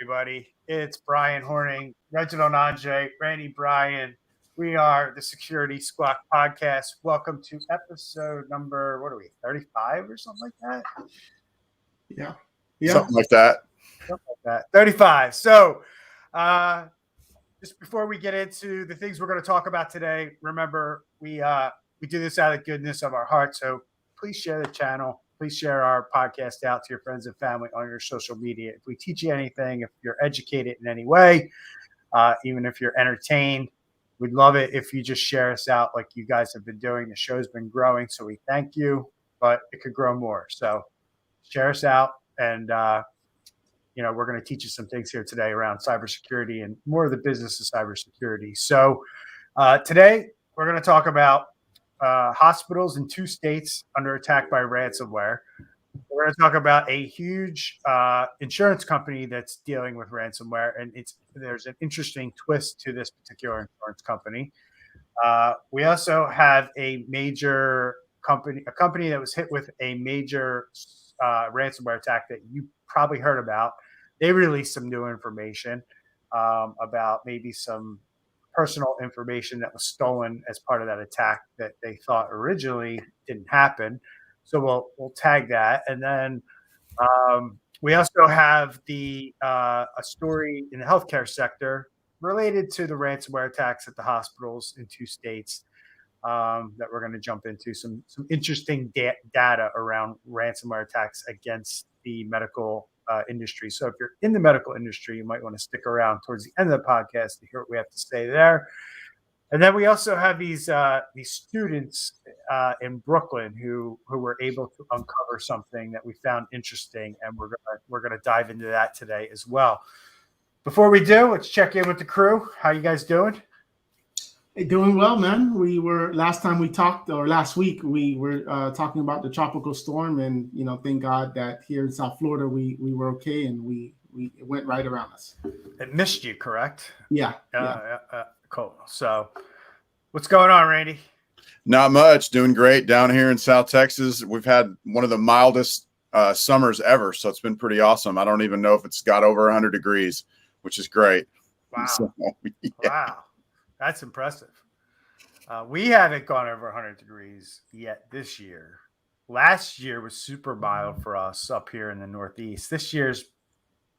everybody. It's Bryan Hornung, Reginald Andre, Randy Bryan. We are the Security Squawk podcast. Welcome to episode number, 35 or something like that? Yeah. Something like that. 35. So, just before we get into the things we're going to talk about today, remember we do this out of the goodness of our heart. So please share the channel. Please share our podcast out to your friends and family on your social media. If we teach you anything, if you're educated in any way, even if you're entertained, we'd love it if you just share us out like you guys have been doing. The show's been growing, so we thank you, but it could grow more. So share us out, and we're going to teach you some things here today around cybersecurity and more of the business of cybersecurity. So today we're going to talk about hospitals in 2 states under attack by ransomware. We're going to talk about a huge insurance company that's dealing with ransomware, and there's an interesting twist to this particular insurance company. We also have a company that was hit with a major ransomware attack that you probably heard about. They released some new information about maybe some personal information that was stolen as part of that attack that they thought originally didn't happen. So we'll tag that. And then we also have a story in the healthcare sector related to the ransomware attacks at the hospitals in 2 states that we're going to jump into. Some interesting data around ransomware attacks against the medical industry. So if you're in the medical industry, you might want to stick around towards the end of the podcast to hear what we have to say there. And then we also have these students in Brooklyn who were able to uncover something that we found interesting, and we're gonna dive into that today as well. Before we do, let's check in with the crew. How you guys doing? Hey, doing well, man. We were last week we were talking about the tropical storm, and thank God that here in South Florida we were okay, and it went right around us. It missed you, correct? Yeah. Cool. So, what's going on, Randy? Not much. Doing great down here in South Texas. We've had one of the mildest summers ever, so it's been pretty awesome. I don't even know if it's got over 100 degrees, which is great. Wow. So, yeah. Wow. That's impressive. We haven't gone over 100 degrees yet this year. Last year was super mild for us up here in the Northeast. This year's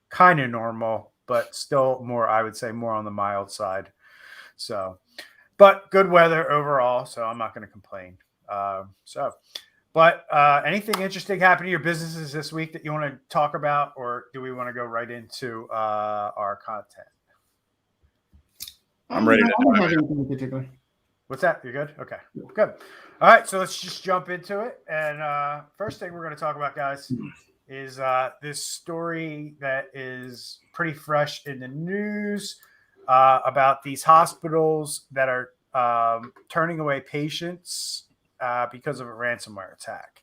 kind of normal, but still I would say more on the mild side. So, but good weather overall, so I'm not going to complain. Anything interesting happened to your businesses this week that you want to talk about, or do we want to go right into our content? I'm ready to I don't have anything in particular. What's that? You're good? Okay, good. All right, so let's just jump into it. And first thing we're going to talk about, guys, is this story that is pretty fresh in the news about these hospitals that are turning away patients because of a ransomware attack.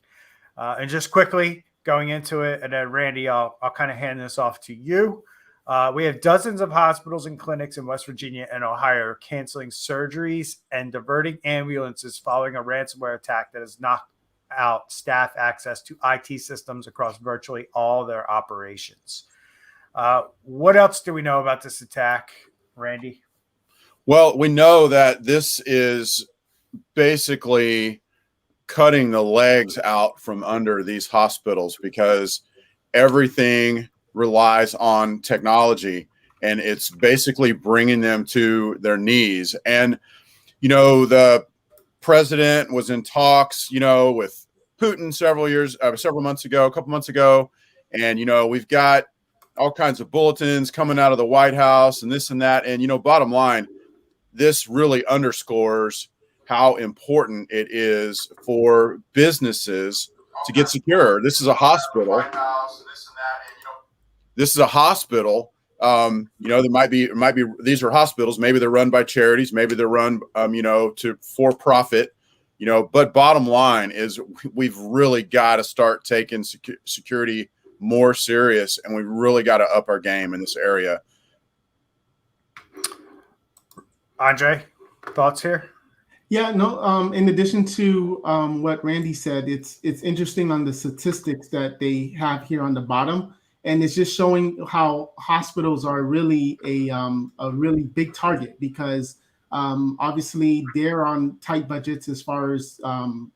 And just quickly going into it, and then Randy, I'll kind of hand this off to you. We have dozens of hospitals and clinics in West Virginia and Ohio canceling surgeries and diverting ambulances following a ransomware attack that has knocked out staff access to IT systems across virtually all their operations. What else do we know about this attack, Randy? Well, we know that this is basically cutting the legs out from under these hospitals because everything relies on technology, and it's basically bringing them to their knees. And, the president was in talks, with Putin a couple months ago. And, we've got all kinds of bulletins coming out of the White House and this and that. And, bottom line, this really underscores how important it is for businesses to get secure. This is a hospital. There might be these are hospitals. Maybe they're run by charities. Maybe they're run, to for profit. But bottom line is we've really got to start taking security more serious, and we really got to up our game in this area. Andre, thoughts here? Yeah, no. In addition to what Randy said, it's interesting on the statistics that they have here on the bottom. And it's just showing how hospitals are really a really big target, because obviously they're on tight budgets as far as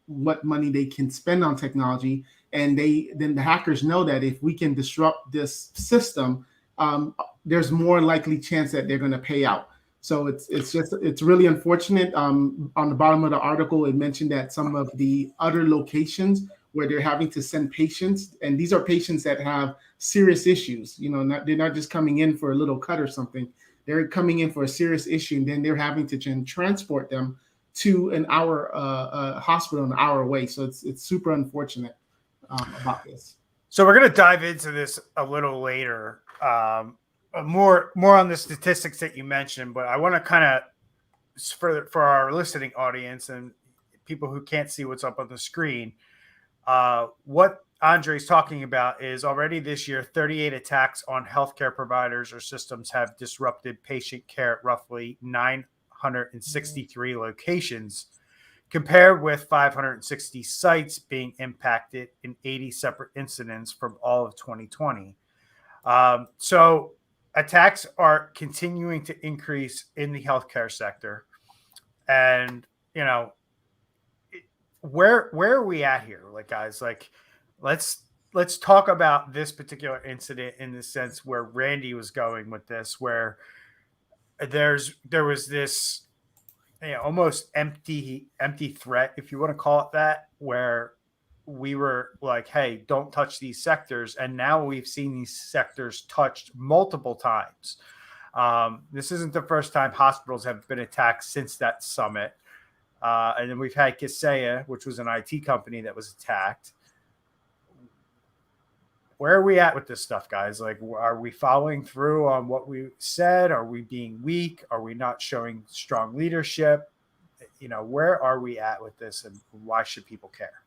what money they can spend on technology. And then the hackers know that if we can disrupt this system, there's more likely chance that they're going to pay out. So it's really unfortunate. On the bottom of the article, it mentioned that some of the other locations where they're having to send patients, and these are patients that have serious issues. They're not just coming in for a little cut or something. They're coming in for a serious issue, and then they're having to transport them to an hour hospital an hour away. So it's super unfortunate about this. So we're going to dive into this a little later, more on the statistics that you mentioned, but I want to kind of, for our listening audience and people who can't see what's up on the screen, what Andre's talking about is already this year, 38 attacks on healthcare providers or systems have disrupted patient care at roughly 963 locations, compared with 560 sites being impacted in 80 separate incidents from all of 2020. So attacks are continuing to increase in the healthcare sector. And, where are we at here? Guys, let's talk about this particular incident in the sense where Randy was going with this, where there was this almost empty threat, if you want to call it that, where we were like, hey, don't touch these sectors. And now we've seen these sectors touched multiple times. This isn't the first time hospitals have been attacked since that summit. And then we've had Kaseya, which was an IT company that was attacked. Where are we at with this stuff, guys? Are we following through on what we said? Are we being weak? Are we not showing strong leadership? Where are we at with this, and why should people care?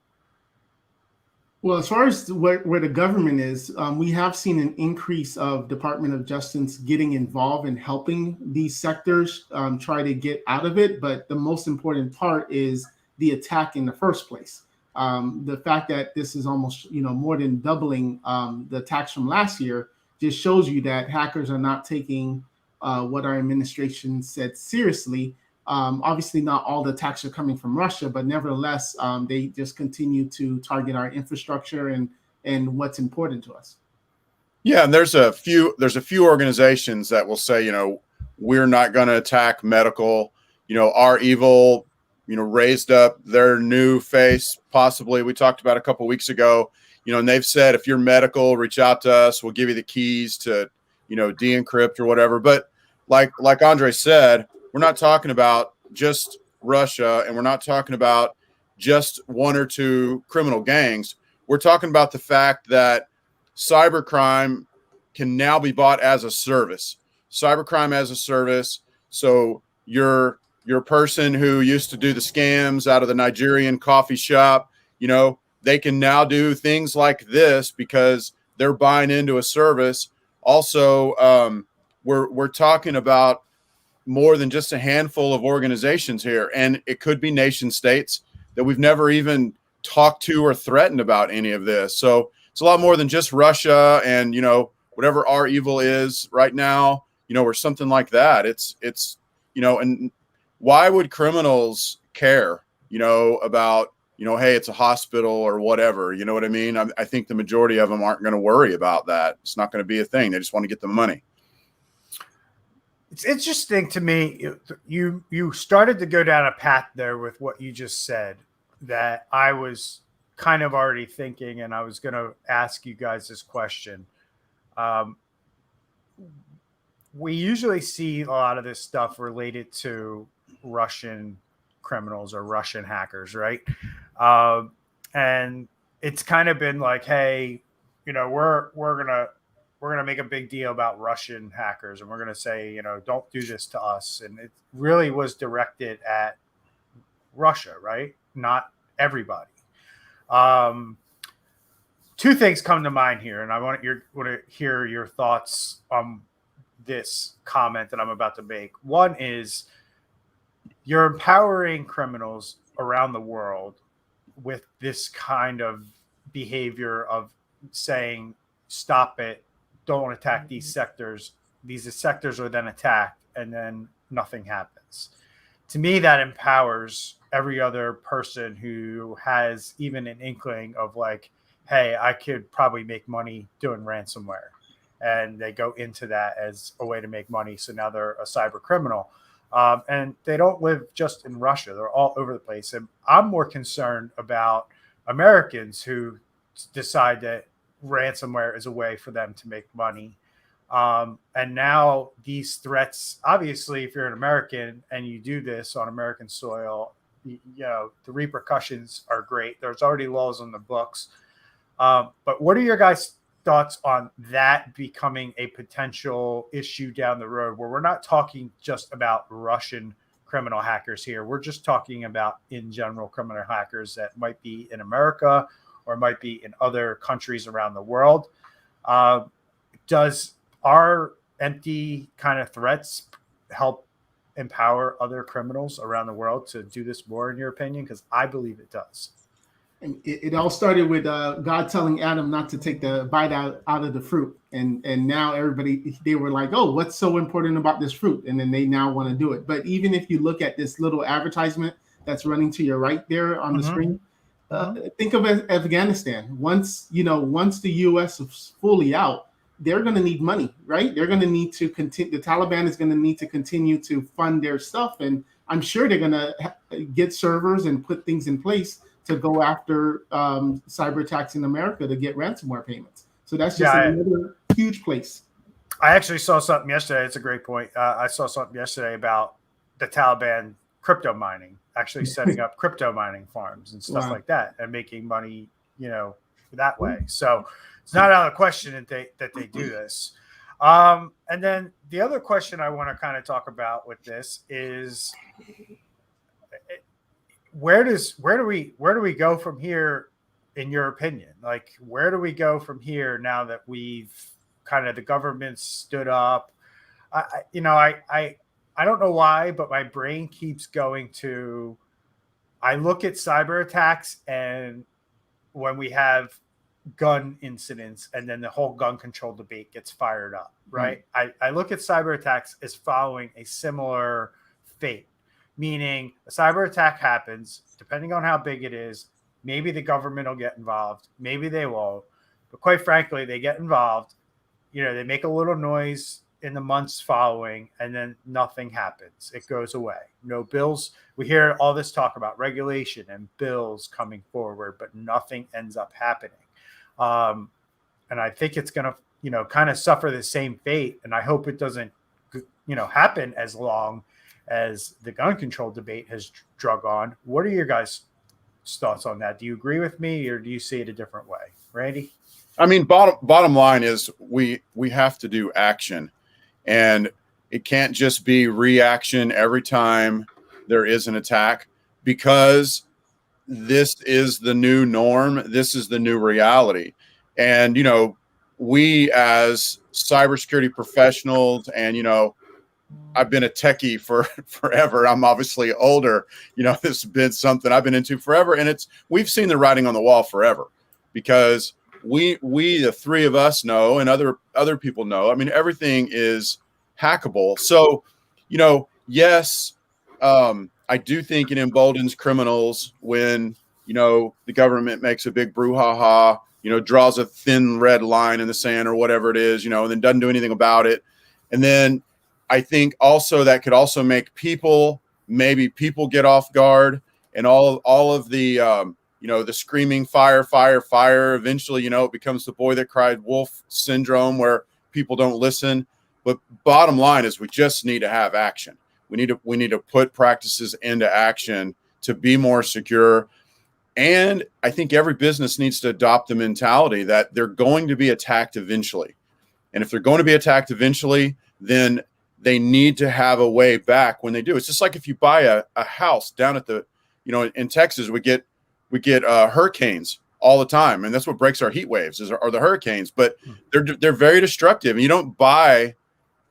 Well, as far as where the government is, we have seen an increase of Department of Justice getting involved in helping these sectors try to get out of it. But the most important part is the attack in the first place. The fact that this is almost, more than doubling the attacks from last year just shows you that hackers are not taking what our administration said seriously. Obviously, not all the attacks are coming from Russia, but nevertheless, they just continue to target our infrastructure and what's important to us. Yeah, and there's a few organizations that will say, we're not going to attack medical. Our evil, raised up their new face. Possibly, we talked about a couple of weeks ago. And they've said, if you're medical, reach out to us. We'll give you the keys to, de-encrypt or whatever. But like Andre said, we're not talking about just Russia, and we're not talking about just one or two criminal gangs. We're talking about the fact that cybercrime can now be bought as a service. Cybercrime as a service. So your person who used to do the scams out of the Nigerian coffee shop, they can now do things like this because they're buying into a service. Also, we're talking about more than just a handful of organizations here, and it could be nation states that we've never even talked to or threatened about any of this. So it's a lot more than just Russia and whatever our evil is right now, or something like that. It's and why would criminals care about hey, it's a hospital or whatever, you know what I mean? I think the majority of them aren't going to worry about that. It's not going to be a thing. They just want to get the money. It's interesting to me. You started to go down a path there with what you just said that I was kind of already thinking, and I was going to ask you guys this question. We usually see a lot of this stuff related to Russian criminals or Russian hackers, right? And it's kind of been like, hey, we're gonna make a big deal about Russian hackers, and we're gonna say, don't do this to us. And it really was directed at Russia, right? Not everybody. Two things come to mind here, and I want to hear your thoughts on this comment that I'm about to make. One is you're empowering criminals around the world with this kind of behavior of saying, stop it, don't attack these sectors are then attacked, and then nothing happens. To me, that empowers every other person who has even an inkling of like, hey, I could probably make money doing ransomware. And they go into that as a way to make money. So now they're a cyber criminal. And they don't live just in Russia. They're all over the place. And I'm more concerned about Americans who decide that ransomware is a way for them to make money. And now these threats, obviously, if you're an American and you do this on American soil, you know, the repercussions are great. There's already laws on the books. But what are your guys' thoughts on that becoming a potential issue down the road, where we're not talking just about Russian criminal hackers here? We're just talking about, in general, criminal hackers that might be in America or might be in other countries around the world. Does our empty kind of threats help empower other criminals around the world to do this more, in your opinion? Because I believe it does. And it all started with God telling Adam not to take the bite out of the fruit. And now everybody, they were like, oh, what's so important about this fruit? And then they now want to do it. But even if you look at this little advertisement that's running to your right there on the screen, think of Afghanistan. Once the U.S. is fully out, they're going to need money, right? They're going to need to continue. The Taliban is going to need to continue to fund their stuff. And I'm sure they're going to get servers and put things in place to go after cyber attacks in America to get ransomware payments. So that's just another huge place. I actually saw something yesterday. It's a great point. I saw something yesterday about the Taliban crypto mining, actually setting up crypto mining farms and stuff like that, and making money, that way. So it's not out of the question that they do this. And then the other question I want to kind of talk about with this is, where do we go from here, in your opinion? Like, where do we go from here now that we've kind of, the government stood up? I don't know why, but my brain keeps going to, I look at cyber attacks, and when we have gun incidents, and then the whole gun control debate gets fired up, right? I look at cyber attacks as following a similar fate, meaning a cyber attack happens, depending on how big it is. Maybe the government will get involved, maybe they won't, but quite frankly, they get involved. They make a little noise in the months following, and then nothing happens. It goes away. No bills. We hear all this talk about regulation and bills coming forward, but nothing ends up happening. And I think it's going to, kind of suffer the same fate. And I hope it doesn't, happen as long as the gun control debate has drug on. What are your guys' thoughts on that? Do you agree with me, or do you see it a different way? Randy? I mean, bottom line is we have to do action, and it can't just be reaction every time there is an attack, because this is the new norm. This is the new reality. And, we as cybersecurity professionals, and, I've been a techie for forever. I'm obviously older. This has been something I've been into forever. And we've seen the writing on the wall forever, because we the three of us know, and other people know. I mean, everything is hackable. So, yes, I do think it emboldens criminals when, the government makes a big brouhaha, draws a thin red line in the sand or whatever it is, and then doesn't do anything about it. And then I think also that could also make people get off guard, and all of the, the screaming fire, fire, fire. Eventually, it becomes the boy that cried wolf syndrome, where people don't listen. But bottom line is, we just need to have action. We need to put practices into action to be more secure. And I think every business needs to adopt the mentality that they're going to be attacked eventually. And if they're going to be attacked eventually, then they need to have a way back when they do. It's just like if you buy a house down at the, in Texas, we get hurricanes all the time. And that's what breaks our heat waves are the hurricanes. But they're very destructive. And you don't buy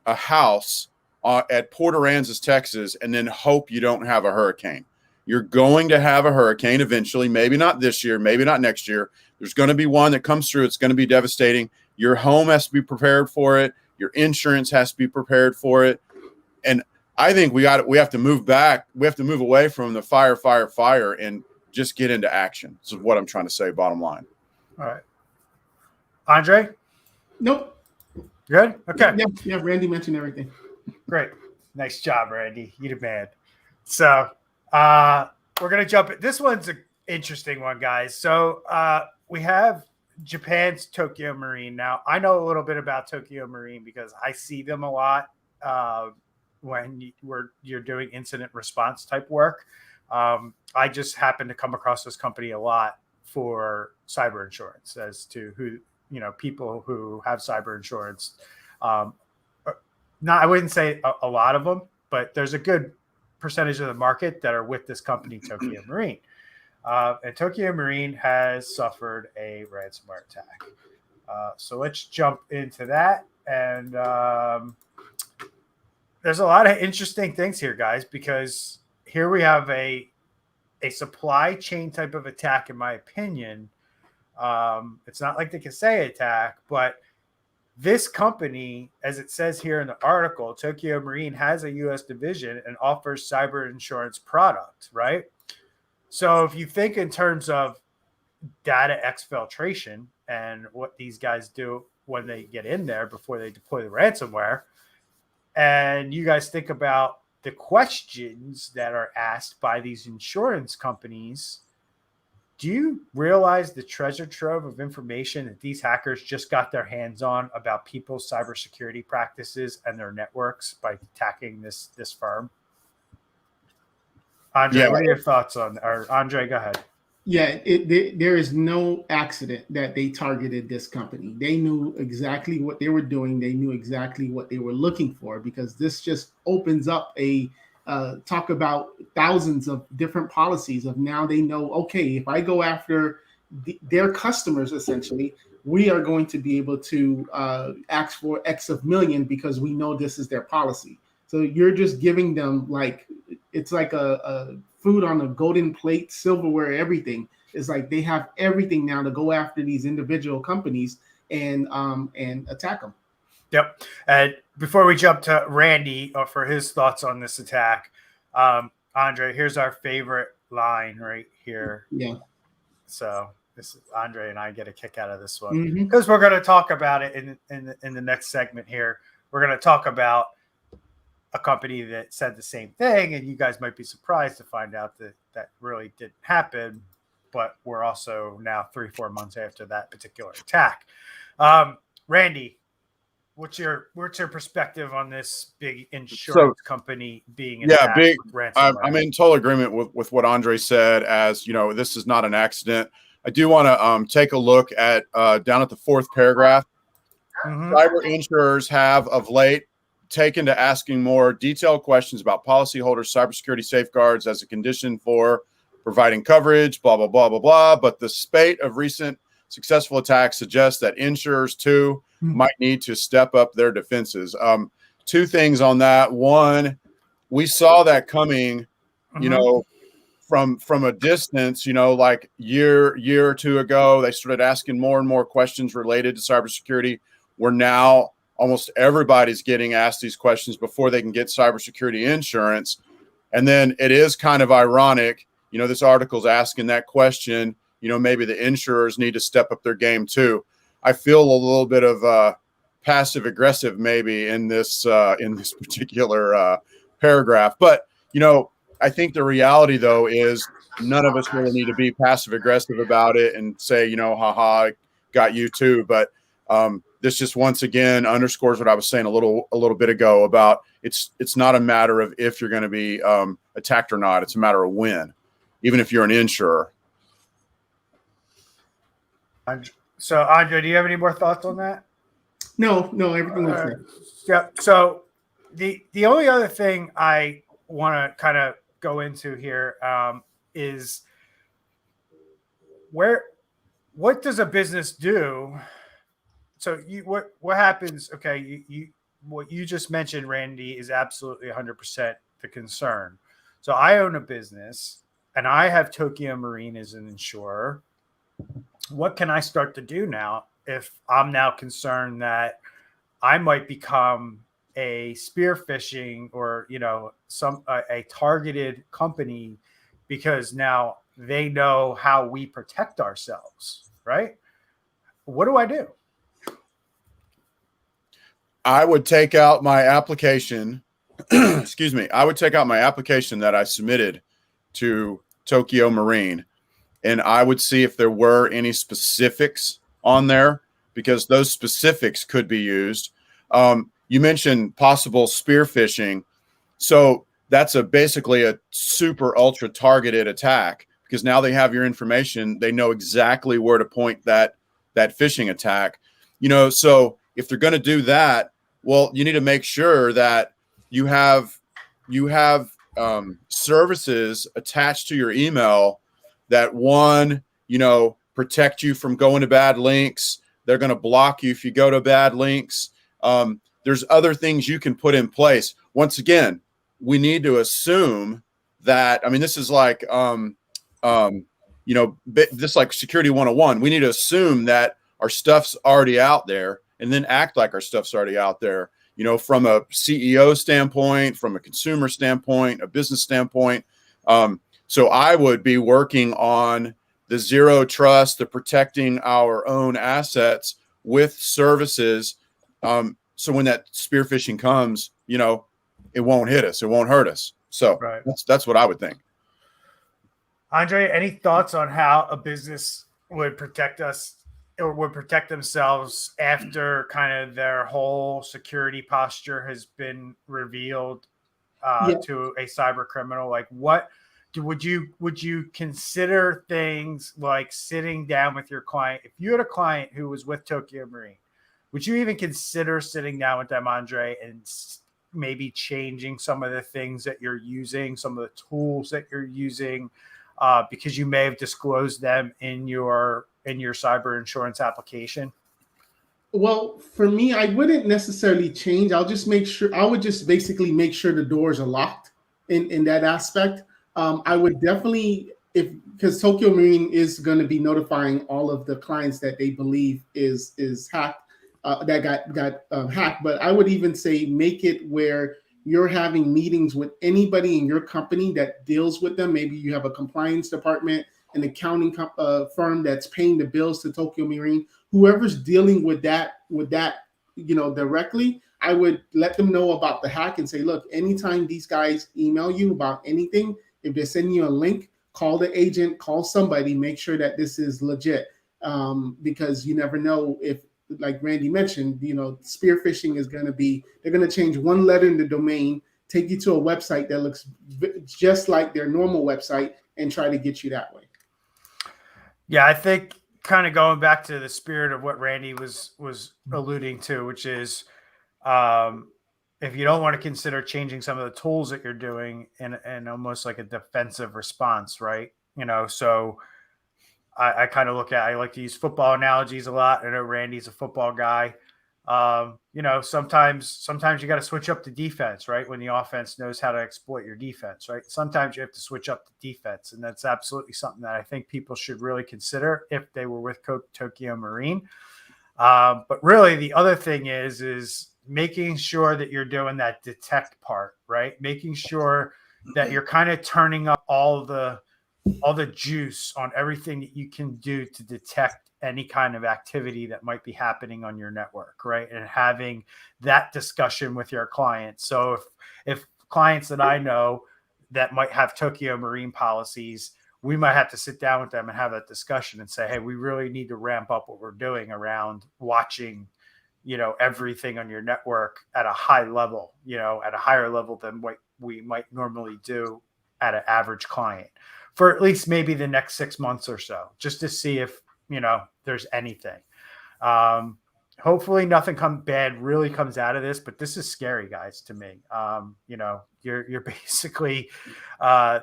a house at Port Aransas, Texas, and then hope you don't have a hurricane. You're going to have a hurricane eventually, maybe not this year, maybe not next year. There's going to be one that comes through. It's going to be devastating. Your home has to be prepared for it. Your insurance has to be prepared for it. And I think we have to move back. We have to move away from the fire, and just get into action. This is what I'm trying to say, bottom line. All right. Andre? Nope. Good? Okay. Yeah, Randy mentioned everything. Great. Nice job, Randy. You the man. So we're going to jump in. This one's an interesting one, guys. So we have Japan's Tokyo Marine. Now, I know a little bit about Tokyo Marine because I see them a lot when you're doing incident response type work. I just happen to come across this company a lot for cyber insurance as to who, people who have cyber insurance. I wouldn't say a lot of them, but there's a good percentage of the market that are with this company, Tokyo Marine. And Tokyo Marine has suffered a ransomware attack. So let's jump into that. And there's a lot of interesting things here, guys, because here we have a supply chain type of attack, in my opinion. It's not like the Kasei attack, but this company, as it says here in the article, Tokyo Marine has a U.S. division and offers cyber insurance product, right? So if you think in terms of data exfiltration and what these guys do when they get in there before they deploy the ransomware, and you guys think about the questions that are asked by these insurance companies, do you realize the treasure trove of information that these hackers just got their hands on about people's cybersecurity practices and their networks by attacking this firm? Andre, what are your thoughts on? Or Andre, go ahead. Yeah, there is no accident that they targeted this company. They knew exactly what they were doing. They knew exactly what they were looking for, because this just opens up a talk about thousands of different policies of now they know, okay, if I go after their customers, essentially, we are going to be able to ask for X of million because we know this is their policy. So you're just giving them it's like a food on a golden plate, silverware, everything. It's like they have everything now to go after these individual companies and attack them. Yep. And before we jump to Randy for his thoughts on this attack, Andre, here's our favorite line right here. Yeah. So this is Andre and I get a kick out of this one because we're going to talk about it in the next segment here. We're going to talk about a company that said the same thing, and you guys might be surprised to find out that really didn't happen, but we're also now 3-4 months after that particular attack. Randy, what's your perspective on this big insurance company being attacked? Yeah, I'm in total agreement with what Andre said. As you know, this is not an accident. I do want to take a look at down at the fourth paragraph. Cyber insurers have of late taken to asking more detailed questions about policyholders' cybersecurity safeguards as a condition for providing coverage, blah, blah, blah, blah, blah. But the spate of recent successful attacks suggests that insurers, too, might need to step up their defenses. Two things on that. One, we saw that coming, from a distance, like year or two ago. They started asking more and more questions related to cybersecurity. We're now almost everybody's getting asked these questions before they can get cybersecurity insurance. And then it is kind of ironic, this article's asking that question, maybe the insurers need to step up their game too. I feel a little bit of passive aggressive maybe in this particular paragraph. But, I think the reality though is none of us really need to be passive aggressive about it and say, haha, got you too. But this just once again underscores what I was saying a little bit ago about it's not a matter of if you're going to be attacked or not. It's a matter of when, even if you're an insurer. So, Andre, do you have any more thoughts on that? No, everything was good. Yeah. So the only other thing I want to kind of go into here is what does a business do? So what happens? Okay, what you just mentioned, Randy, is absolutely 100% the concern. So I own a business and I have Tokyo Marine as an insurer. What can I start to do now if I'm now concerned that I might become a spear phishing or, a targeted company because now they know how we protect ourselves, right? What do I do? I would take out my application. Excuse me. I would take out my application that I submitted to Tokyo Marine, and I would see if there were any specifics on there, because those specifics could be used. You mentioned possible spear phishing. So that's basically a super ultra targeted attack, because now they have your information. They know exactly where to point that phishing attack. So if they're going to do that, well, you need to make sure that you have services attached to your email that, one, protect you from going to bad links. They're going to block you if you go to bad links. There's other things you can put in place. Once again, we need to assume that, this is like, just like Security 101, we need to assume that our stuff's already out there, and then act like our stuff's already out there, from a CEO standpoint, from a consumer standpoint, a business standpoint. So I would be working on the zero trust, the protecting our own assets with services. So when that spear phishing comes, it won't hit us. It won't hurt us. So right. That's what I would think. Andre, any thoughts on how a business would protect us or would protect themselves after kind of their whole security posture has been revealed to a cyber criminal? Like, would you consider things like sitting down with your client? If you had a client who was with Tokyo Marine, would you even consider sitting down with them, Andre, and maybe changing some of the things that you're using, some of the tools that you're using, because you may have disclosed them in your cyber insurance application? Well, for me, I wouldn't necessarily change. I would just basically make sure the doors are locked in that aspect. I would definitely, because Tokyo Marine is going to be notifying all of the clients that they believe is hacked, that got hacked. But I would even say make it where you're having meetings with anybody in your company that deals with them. Maybe you have a compliance department, an accounting firm that's paying the bills to Tokyo Marine. Whoever's dealing with that, directly, I would let them know about the hack and say, look, anytime these guys email you about anything, if they're sending you a link, call the agent, call somebody, make sure that this is legit, because you never know if, like Randy mentioned, spear phishing is going to be, they're going to change one letter in the domain, take you to a website that looks just like their normal website and try to get you that way. Yeah, I think kind of going back to the spirit of what Randy was alluding to, which is if you don't want to consider changing some of the tools that you're doing in almost like a defensive response, right? So I kind of I like to use football analogies a lot. I know Randy's a football guy. Sometimes you got to switch up the defense, right? When the offense knows how to exploit your defense, right? Sometimes you have to switch up the defense. And that's absolutely something that I think people should really consider if they were with Tokyo Marine. But really the other thing is making sure that you're doing that detect part, right? Making sure that you're kind of turning up all the juice on everything that you can do to detect any kind of activity that might be happening on your network, right? And having that discussion with your clients. So if clients that I know that might have Tokyo Marine policies, we might have to sit down with them and have that discussion and say, hey, we really need to ramp up what we're doing around watching, everything on your network at a high level, at a higher level than what we might normally do at an average client for at least maybe the next 6 months or so, just to see if, there's anything. Hopefully nothing bad really comes out of this, but this is scary, guys, to me. You're basically,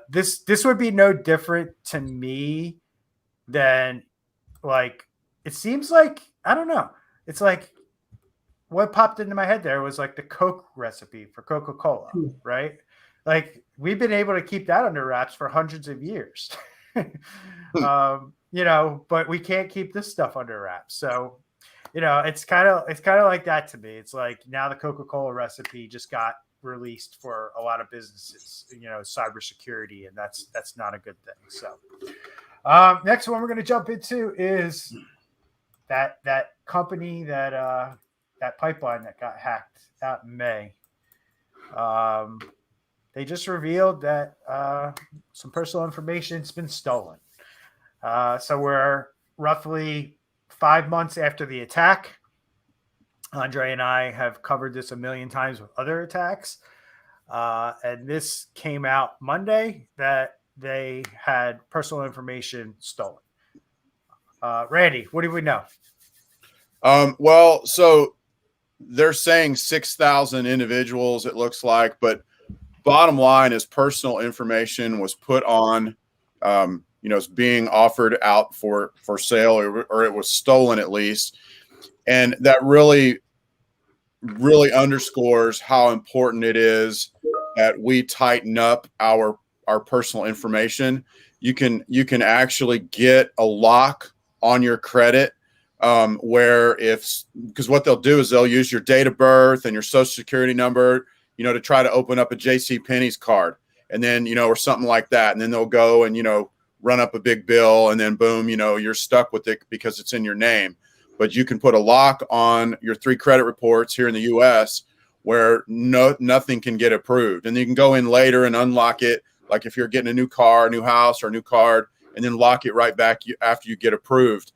this would be no different to me than, like, it seems like, I don't know. It's like what popped into my head there was like the Coke recipe for Coca-Cola, right? Like we've been able to keep that under wraps for hundreds of years. But we can't keep this stuff under wraps. So it's kind of like that to me. It's like now the Coca-Cola recipe just got released for a lot of businesses, cybersecurity, and that's not a good thing. So next one we're going to jump into is that company that pipeline that got hacked out in May. They just revealed that some personal information has been stolen. So we're roughly 5 months after the attack. Andre and I have covered this a million times with other attacks. And this came out Monday that they had personal information stolen. Randy, what do we know? Well, so they're saying 6,000 individuals, it looks like, but bottom line is personal information was put on, it's being offered out for sale, or it was stolen at least. And that really, really underscores how important it is that we tighten up our personal information. You can actually get a lock on your credit, where because what they'll do is they'll use your date of birth and your social security number, to try to open up a JCPenney's card, and then, or something like that. And then they'll go and, run up a big bill, and then boom, you're stuck with it because it's in your name. But you can put a lock on your 3 credit reports here in the US where nothing can get approved. And you can go in later and unlock it. Like if you're getting a new car, a new house, or a new card, and then lock it right back after you get approved.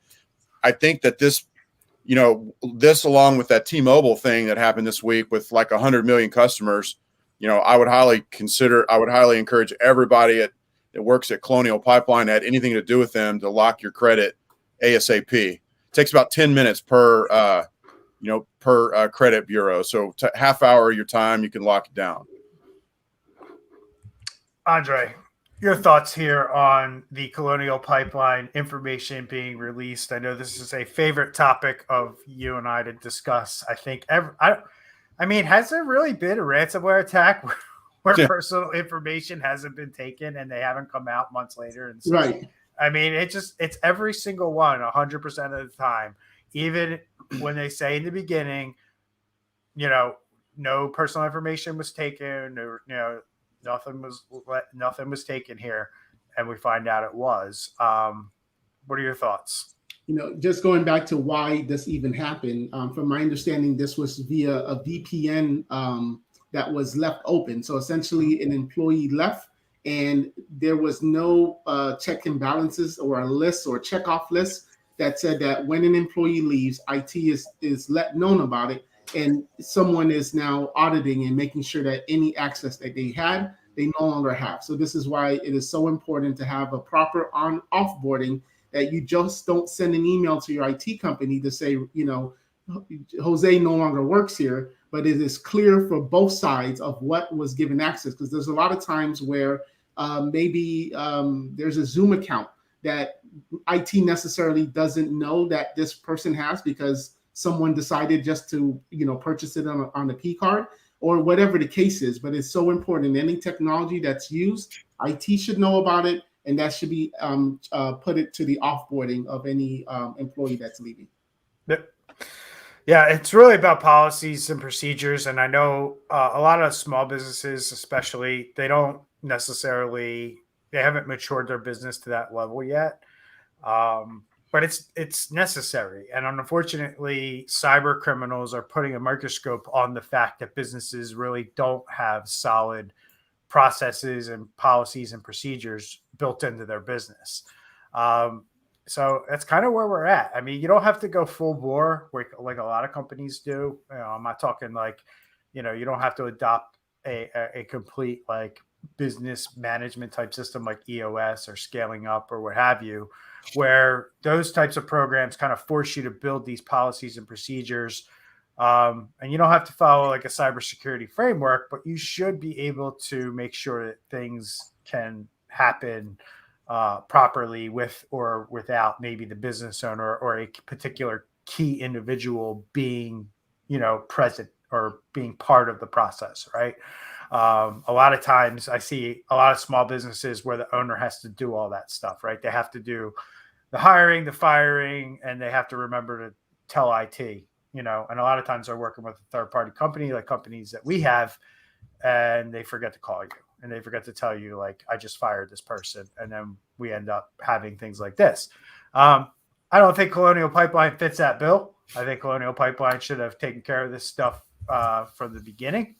I think that this along with that T-Mobile thing that happened this week with like 100 million customers, I would highly encourage everybody that works at Colonial Pipeline that had anything to do with them to lock your credit ASAP. It takes about 10 minutes per credit bureau. So half hour of your time, you can lock it down. Andre, your thoughts here on the Colonial Pipeline information being released? I know this is a favorite topic of you and I to discuss. I think has there really been a ransomware attack where personal information hasn't been taken and they haven't come out months later? And right. It's every single one 100% of the time. Even when they say in the beginning, no personal information was taken, nothing was taken here, and we find out it was. What are your thoughts? Just going back to why this even happened, from my understanding, this was via a VPN that was left open. So essentially an employee left and there was no check and balances or a list or checkoff list that said that when an employee leaves, IT is let known about it. And someone is now auditing and making sure that any access that they had, they no longer have. So this is why it is so important to have a proper offboarding, that you just don't send an email to your IT company to say, Jose no longer works here, but it is clear for both sides of what was given access. Because there's a lot of times where maybe there's a Zoom account that IT necessarily doesn't know that this person has because someone decided just to, purchase it on the P card or whatever the case is. But it's so important. Any technology that's used, IT should know about it, and that should be put it to the offboarding of any employee that's leaving. Yeah, it's really about policies and procedures. And I know a lot of small businesses, especially, they haven't matured their business to that level yet. But it's necessary. And unfortunately, cyber criminals are putting a microscope on the fact that businesses really don't have solid processes and policies and procedures built into their business. So that's kind of where we're at. You don't have to go full bore like a lot of companies do. I'm not talking like, you don't have to adopt a complete like business management type system like EOS or scaling up or what have you, where those types of programs kind of force you to build these policies and procedures. And you don't have to follow like a cybersecurity framework, but you should be able to make sure that things can happen properly with or without maybe the business owner or a particular key individual being, present or being part of the process, right? A lot of times I see a lot of small businesses where the owner has to do all that stuff, right? They have to do the hiring, the firing, and they have to remember to tell IT, and a lot of times they're working with a third party company, like companies that we have, and they forget to call you and they forget to tell you, like, I just fired this person. And then we end up having things like this. I don't think Colonial Pipeline fits that bill. I think Colonial Pipeline should have taken care of this stuff from the beginning.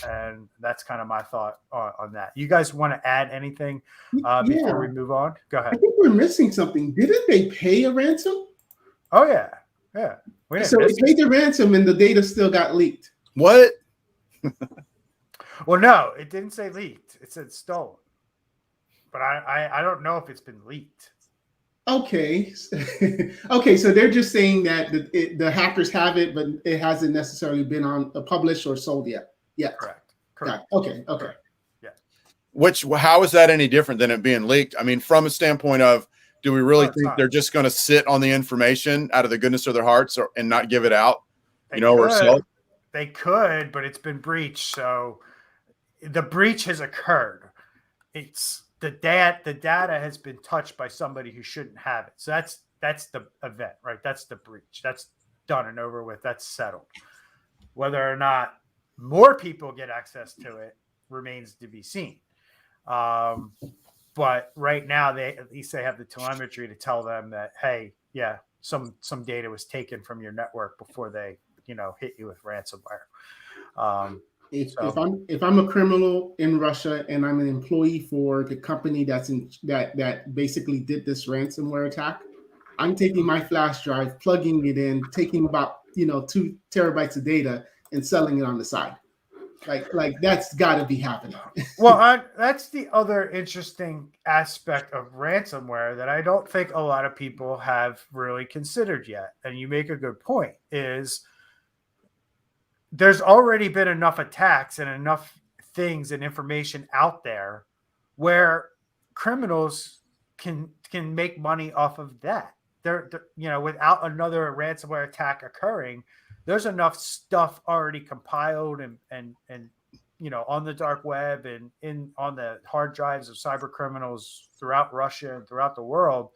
And that's kind of my thought on that. You guys want to add anything before we move on? Go ahead. I think we're missing something. Didn't they pay a ransom? Oh, yeah. Yeah. So they paid the ransom and the data still got leaked. What? Well, no, it didn't say leaked. It said stolen. But I don't know if it's been leaked. Okay. Okay, so they're just saying that the hackers have it, but it hasn't necessarily been published or sold yet. Yeah. Correct. Okay. Yeah. How is that any different than it being leaked? I mean, from a standpoint of, do we really think they're just going to sit on the information out of the goodness of their hearts and not give it out? Or sell it? They could, but it's been breached. So the breach has occurred. It's the data has been touched by somebody who shouldn't have it. So that's the event, right? That's the breach. That's done and over with. That's settled. Whether or not more people get access to it remains to be seen. But right now, at least they have the telemetry to tell them that, hey, yeah, some data was taken from your network before they, hit you with ransomware. If I'm a criminal in Russia and I'm an employee for the company that basically did this ransomware attack, I'm taking my flash drive, plugging it in, taking about 2 terabytes of data and selling it on the side. Like that's got to be happening. Well, that's the other interesting aspect of ransomware that I don't think a lot of people have really considered yet. And you make a good point, is there's already been enough attacks and enough things and information out there where criminals can make money off of that. They're without another ransomware attack occurring, there's enough stuff already compiled and on the dark web and on the hard drives of cyber criminals throughout Russia and throughout the world,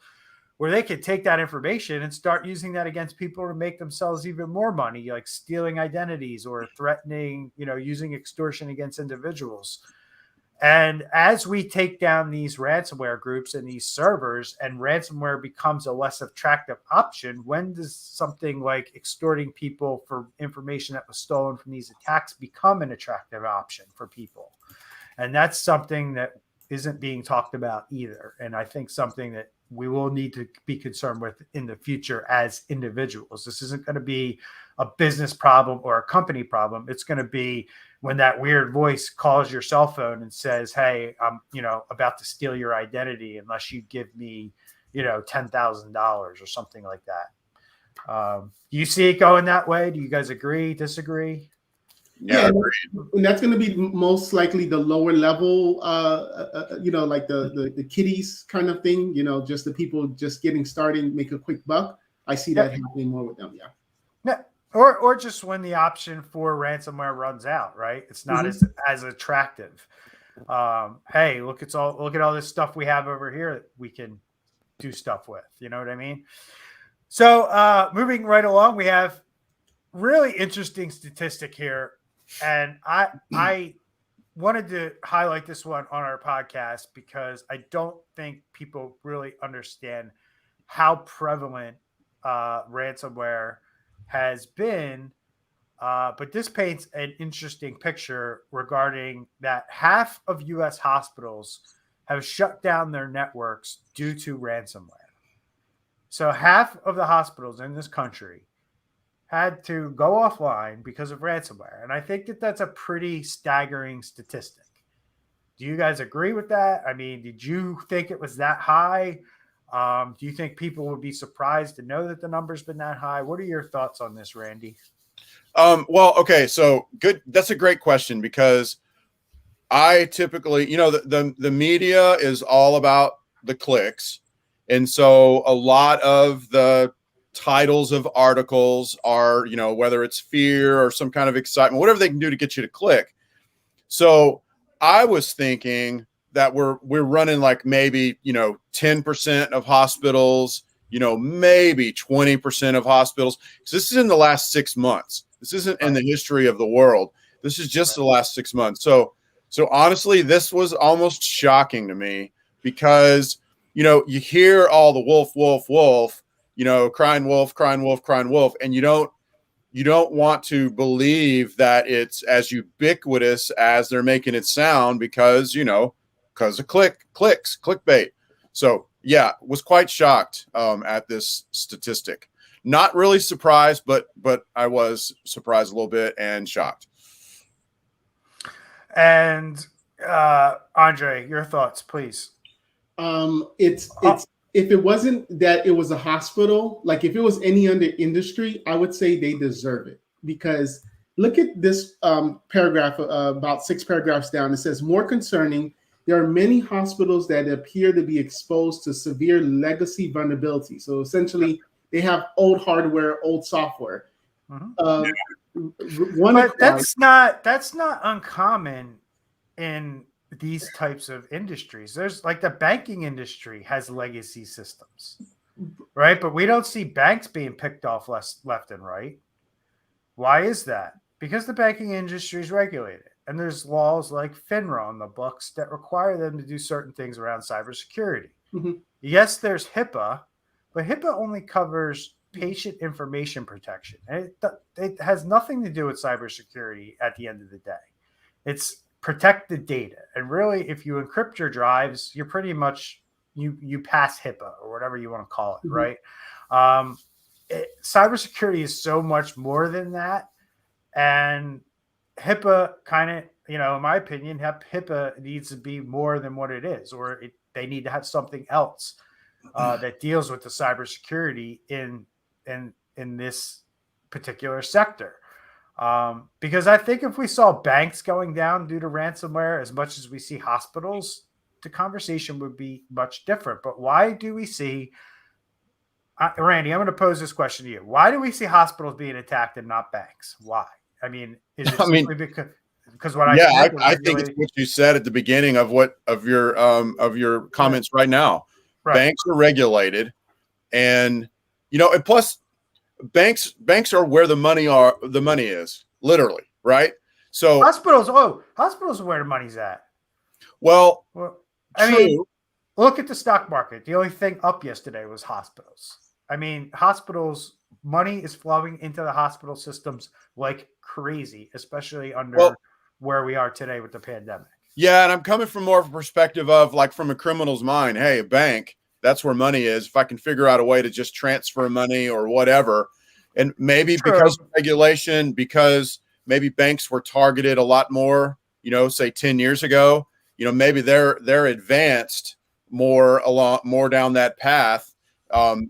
where they could take that information and start using that against people to make themselves even more money, like stealing identities or threatening, using extortion against individuals. And as we take down these ransomware groups and these servers, and ransomware becomes a less attractive option, when does something like extorting people for information that was stolen from these attacks become an attractive option for people? And that's something that isn't being talked about either. And I think something that we will need to be concerned with in the future as individuals. This isn't going to be a business problem or a company problem. It's going to be when that weird voice calls your cell phone and says, hey, I'm, about to steal your identity unless you give me, $10,000 or something like that. Do you see it going that way? Do you guys agree, disagree? Yeah, and that's going to be most likely the lower level, like the kiddies kind of thing, just the people just getting started, make a quick buck. I see that happening more with them. Yeah. Yeah. Or just when the option for ransomware runs out, right? It's not as attractive. Hey, look at all this stuff we have over here that we can do stuff with. You know what I mean? So moving right along, we have really interesting statistic here. And I wanted to highlight this one on our podcast because I don't think people really understand how prevalent ransomware has been. But this paints an interesting picture regarding that half of U.S. hospitals have shut down their networks due to ransomware. So half of the hospitals in this country had to go offline because of ransomware. And I think that that's a pretty staggering statistic. Do you guys agree with that? I mean, did you think it was that high? Do you think people would be surprised to know that the number's been that high? What are your thoughts on this, Randy? Well, okay. So good. That's a great question because I typically, the media is all about the clicks. And so a lot of the titles of articles are, whether it's fear or some kind of excitement, whatever they can do to get you to click. So I was thinking that we're running like maybe, 10% of hospitals maybe 20% of hospitals. Because this is in the last 6 months. This isn't in the history of the world. This is just the last 6 months. So honestly, this was almost shocking to me because, you hear all the wolf, wolf, wolf, crying wolf, crying wolf, crying wolf, and you don't want to believe that it's as ubiquitous as they're making it sound because of clicks, clickbait. So yeah, was quite shocked at this statistic. Not really surprised, but I was surprised a little bit and shocked. And Andre, your thoughts, please. It's if it wasn't that it was a hospital, like if it was any other industry, I would say they deserve it, because look at this paragraph, about 6 paragraphs down. It says, more concerning, there are many hospitals that appear to be exposed to severe legacy vulnerability. So essentially, they have old hardware, old software. But that's not uncommon in these types of industries. There's like the banking industry has legacy systems, right? But we don't see banks being picked off left and right. Why is that? Because the banking industry is regulated, and there's laws like FINRA on the books that require them to do certain things around cybersecurity. Yes, there's HIPAA, but HIPAA only covers patient information protection. And it has nothing to do with cybersecurity at the end of the day. It's protect the data. And really, if you encrypt your drives, you're pretty much, you pass HIPAA or whatever you want to call it, right? Cybersecurity is so much more than that. And HIPAA kind of, in my opinion, HIPAA needs to be more than what it is, or they need to have something else that deals with the cybersecurity in this particular sector. Because I think if we saw banks going down due to ransomware as much as we see hospitals, the conversation would be much different. But why do we see, Randy, I'm going to pose this question to you. Why do we see hospitals being attacked and not banks? Why? I mean, is it simply because what I said? I think it's what you said at the beginning of your comments right now. Right. Banks are regulated, and and plus banks are where the money is, literally, right? So hospitals are where the money's at. Well, I mean, look at the stock market. The only thing up yesterday was hospitals. I mean, hospitals, money is flowing into the hospital systems like crazy, especially under where we are today with the pandemic. Yeah, and I'm coming from more of a perspective of like from a criminal's mind. Hey, a bank, that's where money is. If I can figure out a way to just transfer money or whatever, and maybe because of regulation, because maybe banks were targeted a lot more, say 10 years ago, maybe they're advanced more down that path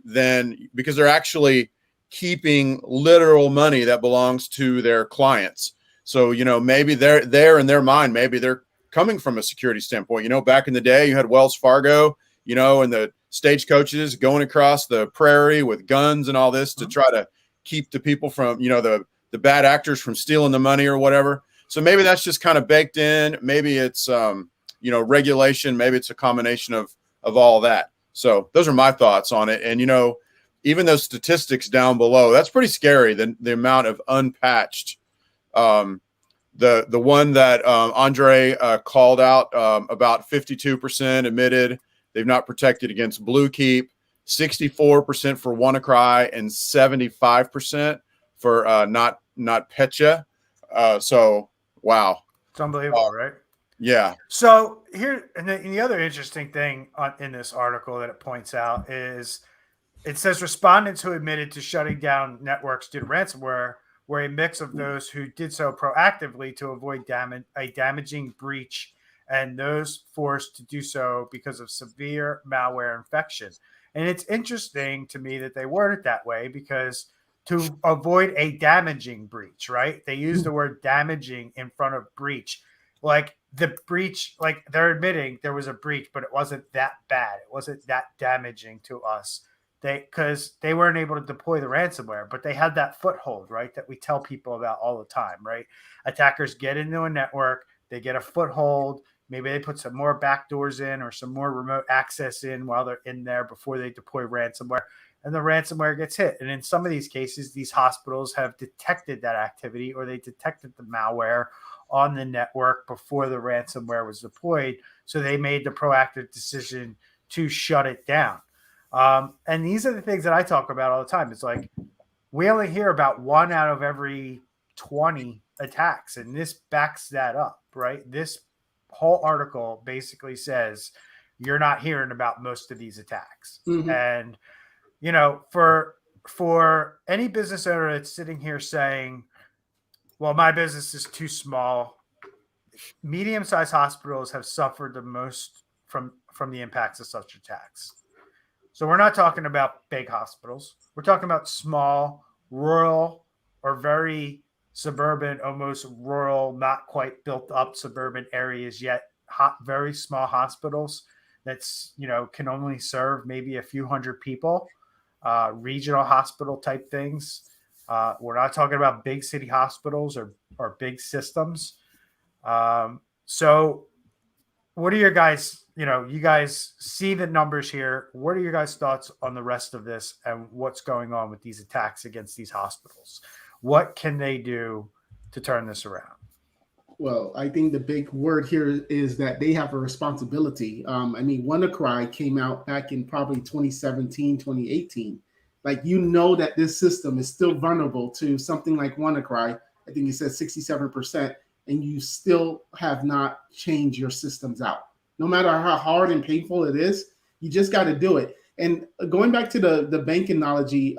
than, because they're actually keeping literal money that belongs to their clients. So, maybe they're in their mind, maybe they're coming from a security standpoint. Back in the day, you had Wells Fargo, and the stagecoaches going across the prairie with guns and all this to try to keep the people from, the bad actors from stealing the money or whatever. So maybe that's just kind of baked in. Maybe it's, regulation. Maybe it's a combination of all that. So those are my thoughts on it. And, even those statistics down below, that's pretty scary. The amount of unpatched, the one that Andre called out, about 52% admitted they've not protected against Blue Keep, 64% for WannaCry, and 75% for not Petya. So wow, it's unbelievable, right? Yeah. So here, and the other interesting thing in this article that it points out is it says respondents who admitted to shutting down networks due to ransomware were a mix of those who did so proactively to avoid a damaging breach and those forced to do so because of severe malware infection. And it's interesting to me that they word it that way, because to avoid a damaging breach, right? They use the word damaging in front of breach. Like the breach, like they're admitting there was a breach, but it wasn't that bad. It wasn't that damaging to us. Because they weren't able to deploy the ransomware, but they had that foothold, right? That we tell people about all the time, right? Attackers get into a network, they get a foothold. Maybe they put some more backdoors in or some more remote access in while they're in there before they deploy ransomware. and the ransomware gets hit. And in some of these cases, these hospitals have detected that activity, or they detected the malware on the network before the ransomware was deployed. So they made the proactive decision to shut it down. And these are the things that I talk about all the time. It's like, we only hear about 1 out of every 20 attacks, and this backs that up, right? This whole article basically says you're not hearing about most of these attacks. Mm-hmm. And, you know, for any business owner that's sitting here saying, well, my business is too small, medium-sized hospitals have suffered the most from the impacts of such attacks. So we're not talking about big hospitals. We're talking about small, rural, or very suburban, almost rural, not quite built up suburban areas yet, very small hospitals that's, you know, can only serve maybe a few hundred people, regional hospital type things. We're not talking about big city hospitals or big systems. So what are your guys, you know, you guys see the numbers here. What are your guys' thoughts on the rest of this and what's going on with these attacks against these hospitals? What can they do to turn this around? Well, I think the big word here is that they have a responsibility. I mean, WannaCry came out back in probably 2017, 2018. Like, you know that this system is still vulnerable to something like WannaCry. I think it says 67%, and you still have not changed your systems out. No matter how hard and painful it is, you just got to do it. And going back to the bank analogy,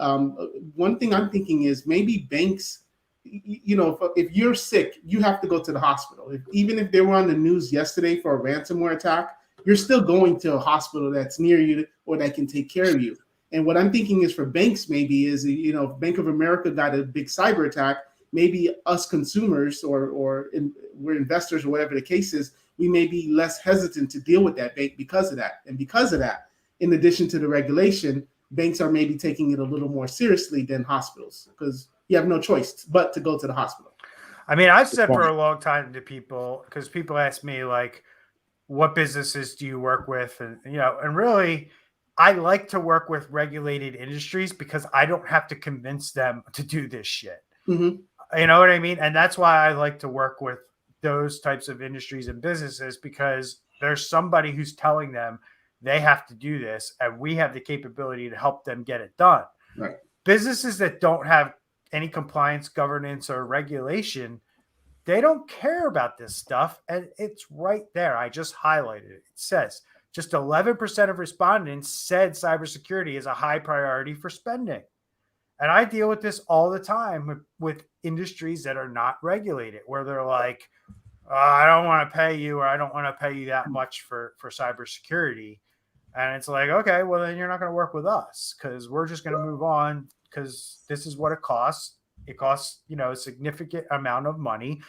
one thing I'm thinking is maybe banks, you know, if you're sick, you have to go to the hospital. Even if they were on the news yesterday for a ransomware attack, you're still going to a hospital that's near you or that can take care of you. And what I'm thinking is for banks maybe is, you know, if Bank of America got a big cyber attack, maybe us consumers we're investors or whatever the case is, we may be less hesitant to deal with that bank because of that. And because of that, in addition to the regulation, banks are maybe taking it a little more seriously than hospitals because you have no choice but to go to the hospital. I mean, I've said for a long time to people, because people ask me, like, what businesses do you work with? And, you know, and really, I like to work with regulated industries because I don't have to convince them to do this shit. Mm-hmm. You know what I mean? And that's why I like to work with those types of industries and businesses, because there's somebody who's telling them they have to do this, and we have the capability to help them get it done. Right. Businesses that don't have any compliance, governance, or regulation, they don't care about this stuff. And it's right there. I just highlighted it. It says just 11% of respondents said cybersecurity is a high priority for spending. And I deal with this all the time with industries that are not regulated, where they're like, I don't want to pay you, or I don't want to pay you that much for cybersecurity. And it's like, okay, well, then you're not going to work with us because we're just going to move on, because this is what it costs. It costs, you know, a significant amount of money.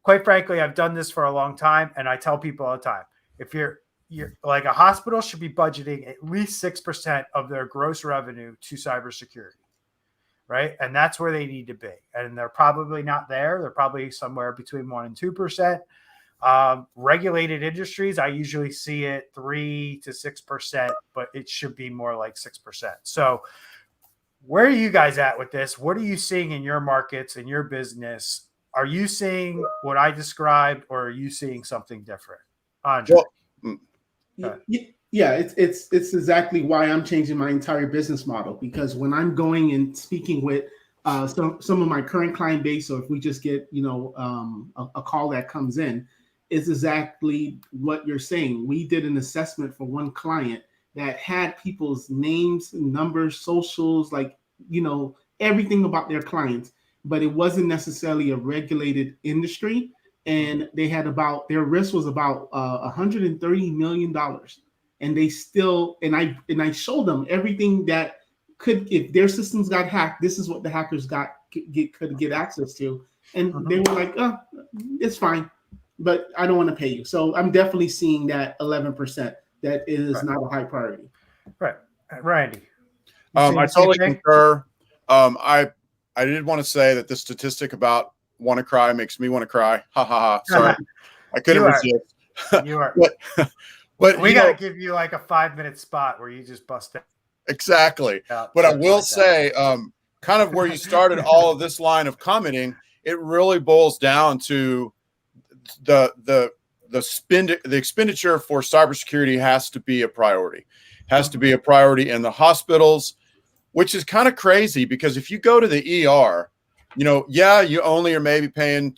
Quite frankly, I've done this for a long time, and I tell people all the time, if you're like, a hospital should be budgeting at least 6% of their gross revenue to cybersecurity, right? And that's where they need to be. And they're probably not there. They're probably somewhere between 1% and 2%. Regulated industries, I usually see it 3 to 6%, but it should be more like 6%. So where are you guys at with this? What are you seeing in your markets, in your business? Are you seeing what I described, or are you seeing something different? Andre. Well, yeah, it's exactly why I'm changing my entire business model, because when I'm going and speaking with some of my current client base, or if we just get, you know, a call that comes in, is exactly what you're saying. We did an assessment for one client that had people's names, numbers, socials, like, you know, everything about their clients, but it wasn't necessarily a regulated industry. And they had their risk was about $130 million. And they still, and I showed them everything that could, if their systems got hacked, this is what the hackers could get access to. And they were like, oh, it's fine, but I don't want to pay you. So I'm definitely seeing that 11% that is not a high priority. Right. Randy. I totally concur. I did want to say that the statistic about want to cry makes me want to cry. Ha ha ha. Sorry. I couldn't resist. You are. But we got to give you like a 5-minute spot where you just bust out. Exactly. Yeah, But I something will like that. say, kind of where you started all of this line of commenting, it really boils down to the expenditure for cybersecurity has to be a priority. Has to be a priority in the hospitals, which is kind of crazy because if you go to the ER, you only are maybe paying,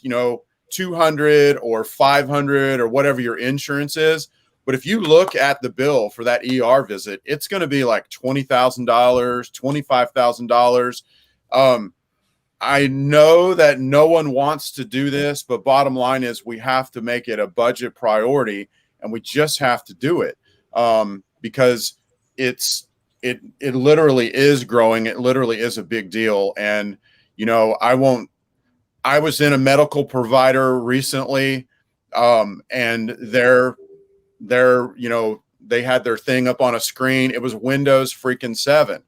200 or 500 or whatever your insurance is. But if you look at the bill for that ER visit, it's going to be like $20,000, $25,000. I know that no one wants to do this, but bottom line is we have to make it a budget priority, and we just have to do it because it literally is growing. It literally is a big deal. And, I was in a medical provider recently, and they had their thing up on a screen. It was Windows freaking 7.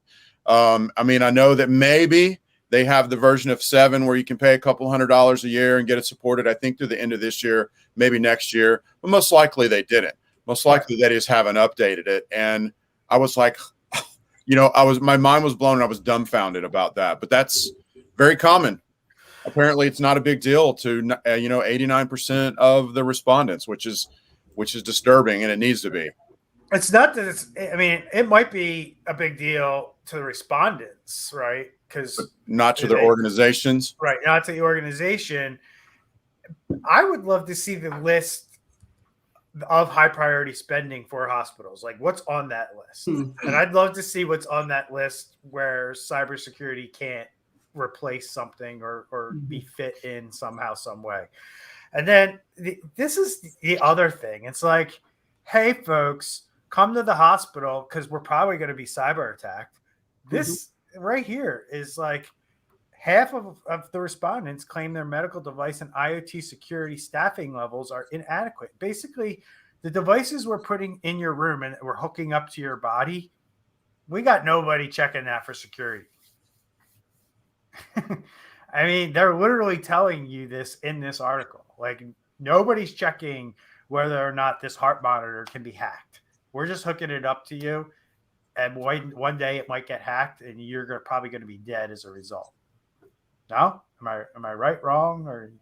I know that maybe they have the version of 7 where you can pay a couple $100 a year and get it supported, I think, through the end of this year, maybe next year. But most likely they didn't. Most likely they just haven't updated it. And I was like, my mind was blown and I was dumbfounded about that. But that's very common. Apparently it's not a big deal to 89% of the respondents, which is disturbing, and it needs to be. It's not that it might be a big deal to the respondents, right? Because not to their organizations, right? Not to the organization. I would love to see the list of high priority spending for hospitals. Like, what's on that list? And I'd love to see what's on that list where cybersecurity can't replace something or be fit in somehow, some way. And then this is the other thing. It's like, hey, folks, come to the hospital because we're probably going to be cyber attacked. This right here is like half of the respondents claim their medical device and IoT security staffing levels are inadequate. Basically, the devices we're putting in your room and we're hooking up to your body, we got nobody checking that for security. They're literally telling you this in this article. Like, nobody's checking whether or not this heart monitor can be hacked. We're just hooking it up to you, and one day it might get hacked, and you're probably going to be dead as a result. No? Am I right, wrong, or?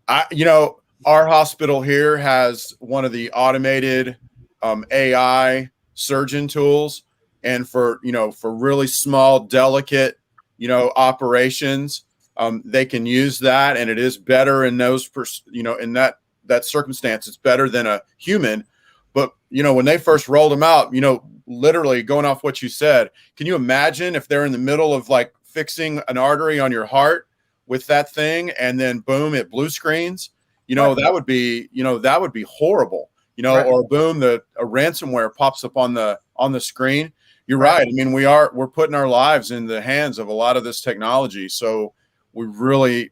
Our hospital here has one of the automated AI surgeon tools, and for really small, delicate operations, they can use that, and it is better in those in that circumstance. It's better than a human. But when they first rolled them out, literally going off what you said, can you imagine if they're in the middle of like fixing an artery on your heart with that thing, and then boom, it blue screens? That would be horrible. Right. Or boom, a ransomware pops up on the screen. You're right. We're putting our lives in the hands of a lot of this technology. So we really,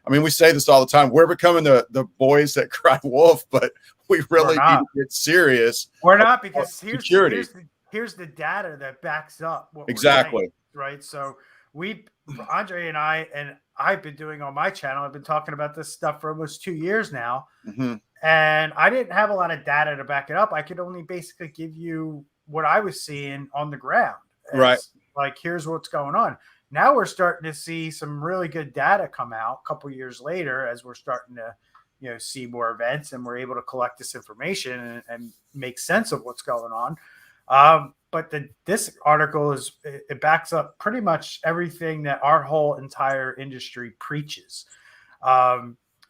we say this all the time. We're becoming the boys that cry wolf, but we really need to get serious. We're not, because here's the data that backs up what exactly we're saying, right? So Andre and I've been doing on my channel, I've been talking about this stuff for almost 2 years now. And I didn't have a lot of data to back it up. I could only basically give you what I was seeing on the ground. Right. Like, here's what's going on. Now we're starting to see some really good data come out a couple years later as we're starting to, see more events, and we're able to collect this information and make sense of what's going on. But this article it backs up pretty much everything that our whole entire industry preaches.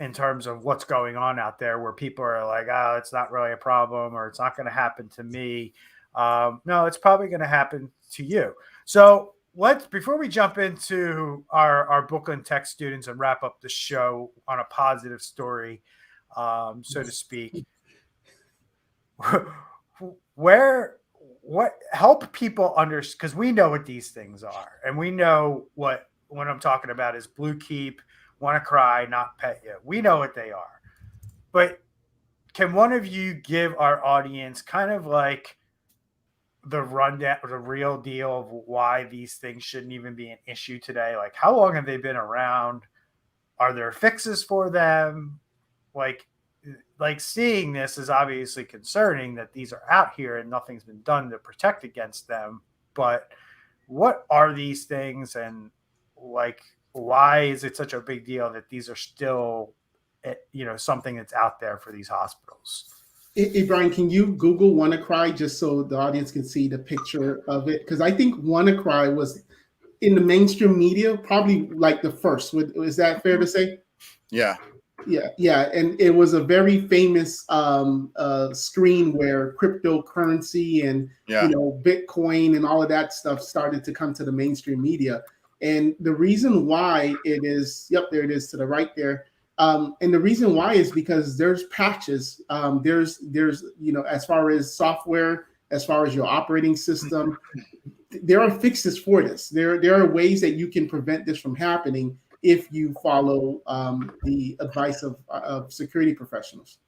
In terms of what's going on out there, where people are like, oh, it's not really a problem, or it's not going to happen to me. No, it's probably going to happen to you. So before we jump into our Brooklyn Tech students and wrap up the show on a positive story, so to speak, what help people understand, because we know what these things are, and we know what I'm talking about is Blue Keep, WannaCry, Not Pet You. We know what they are, but can one of you give our audience kind of like the rundown, the real deal of why these things shouldn't even be an issue today? Like, how long have they been around? Are there fixes for them? Like seeing this is obviously concerning that these are out here and nothing's been done to protect against them. but what are these things, and like, why is it such a big deal that these are still, something that's out there for these hospitals? Hey, Brian, can you Google WannaCry just so the audience can see the picture of it? Because I think WannaCry was in the mainstream media, probably like the first. Is that fair to say? Yeah. Yeah, and it was a very famous screen where cryptocurrency and Bitcoin and all of that stuff started to come to the mainstream media. And the reason why it is, there it is to the right there. And the reason why is because there's patches. There's as far as software, as far as your operating system, there are fixes for this. There are ways that you can prevent this from happening if you follow the advice of security professionals.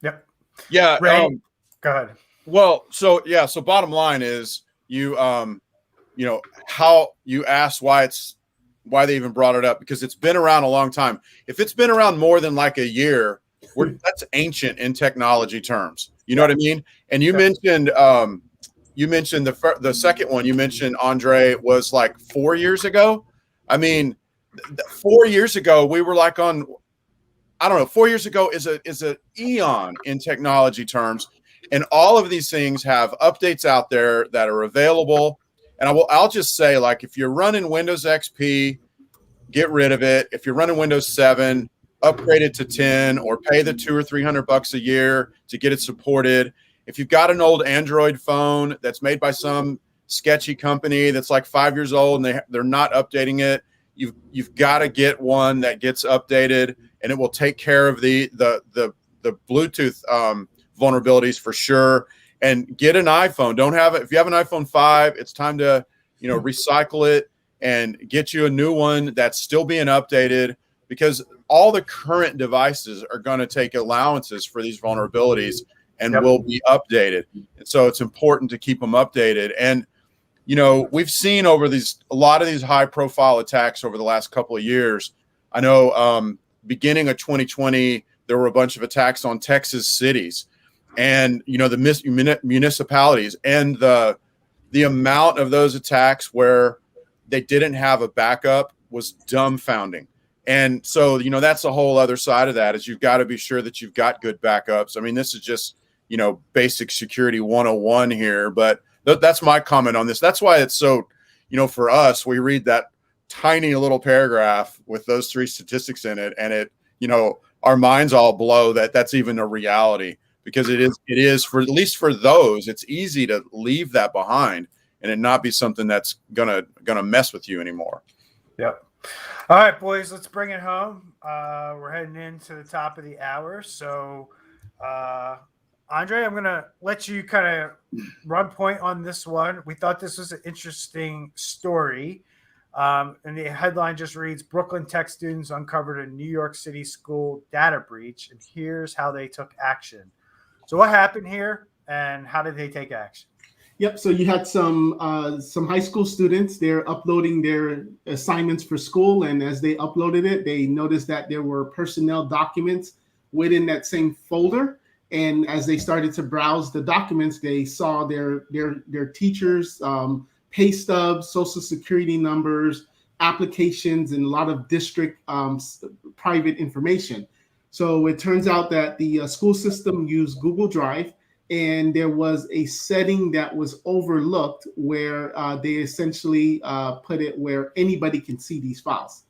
Yep. Yeah. Ray, go ahead. Well, so bottom line is how you asked why they even brought it up, because it's been around a long time. If it's been around more than like a year, that's ancient in technology terms. You know what I mean? And you mentioned the second one you mentioned, Andre, was like 4 years ago. I mean, 4 years ago we were like on, I don't know, 4 years ago is a eon in technology terms, and all of these things have updates out there that are available. And I'll just say, like, if you're running Windows XP, get rid of it. If you're running Windows 7, upgrade it to 10, or pay the $200 or $300 a year to get it supported. If you've got an old Android phone that's made by some sketchy company that's like 5 years old and they're not updating it, you've got to get one that gets updated, and it will take care of the Bluetooth vulnerabilities for sure. And get an iPhone. Don't have it. If you have an iPhone 5, it's time to, recycle it and get you a new one that's still being updated, because all the current devices are going to take allowances for these vulnerabilities and will be updated. And so it's important to keep them updated. And, we've seen a lot of these high profile attacks over the last couple of years. I know beginning of 2020, there were a bunch of attacks on Texas cities. And the municipalities, and the amount of those attacks where they didn't have a backup was dumbfounding. And so that's a whole other side of that, is you've got to be sure that you've got good backups. I mean, this is just basic security 101 here, but that's my comment on this. That's why it's so for us, we read that tiny little paragraph with those three statistics in it, and it our minds all blow that that's even a reality. Because it is for, at least for those, it's easy to leave that behind and it not be something that's gonna mess with you anymore. Yep. All right, boys, let's bring it home. We're heading into the top of the hour, so Andre, I'm gonna let you kind of run point on this one. We thought this was an interesting story, and the headline just reads: Brooklyn tech students uncovered a New York City school data breach, and here's how they took action. So what happened here, and how did they take action? Yep. So you had some high school students. They're uploading their assignments for school, and as they uploaded it, they noticed that there were personnel documents within that same folder. And as they started to browse the documents, they saw their teachers' pay stubs, social security numbers, applications, and a lot of district private information. So it turns out that the school system used Google Drive, and there was a setting that was overlooked where they essentially put it where anybody can see these files.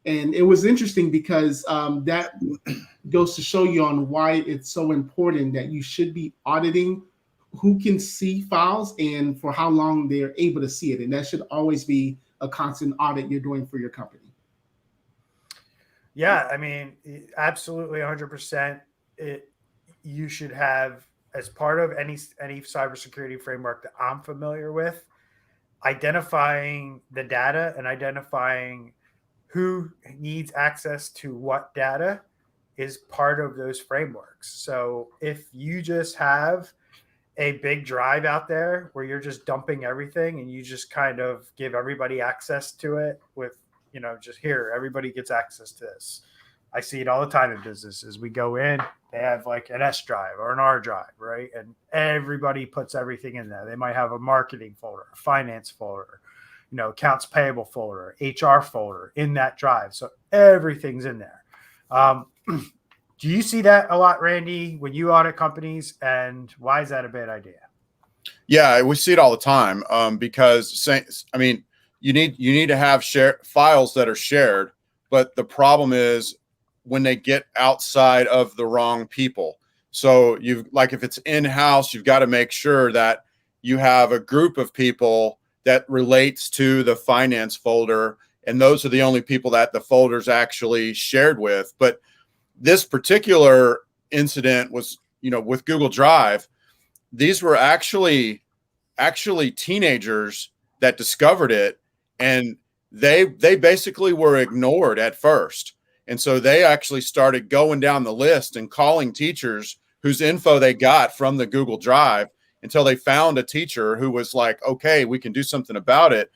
And it was interesting because that goes to show you on why it's so important that you should be auditing who can see files and for how long they're able to see it. And that should always be a constant audit you're doing for your company. Yeah, I mean, absolutely 100%. You should have, as part of any cybersecurity framework that I'm familiar with, identifying the data and identifying who needs access to what data is part of those frameworks. So if you just have a big drive out there where you're just dumping everything and you just kind of give everybody access to it with, just here, everybody gets access to this. I see it all the time in businesses. We go in, they have like an S drive or an R drive, right? And everybody puts everything in there. They might have a marketing folder, a finance folder, accounts payable folder, HR folder in that drive. So everything's in there. Do you see that a lot, Randy, when you audit companies, and why is that a bad idea? Yeah, we see it all the time because, I mean, you need to have files that are shared, but the problem is when they get outside of the wrong people. So if it's in-house, you've got to make sure that you have a group of people that relates to the finance folder, and those are the only people that the folder's actually shared with. But this particular incident was, with Google Drive, these were actually teenagers that discovered it, and they basically were ignored at first. And so they actually started going down the list and calling teachers whose info they got from the Google Drive until they found a teacher who was like, okay, we can do something about it.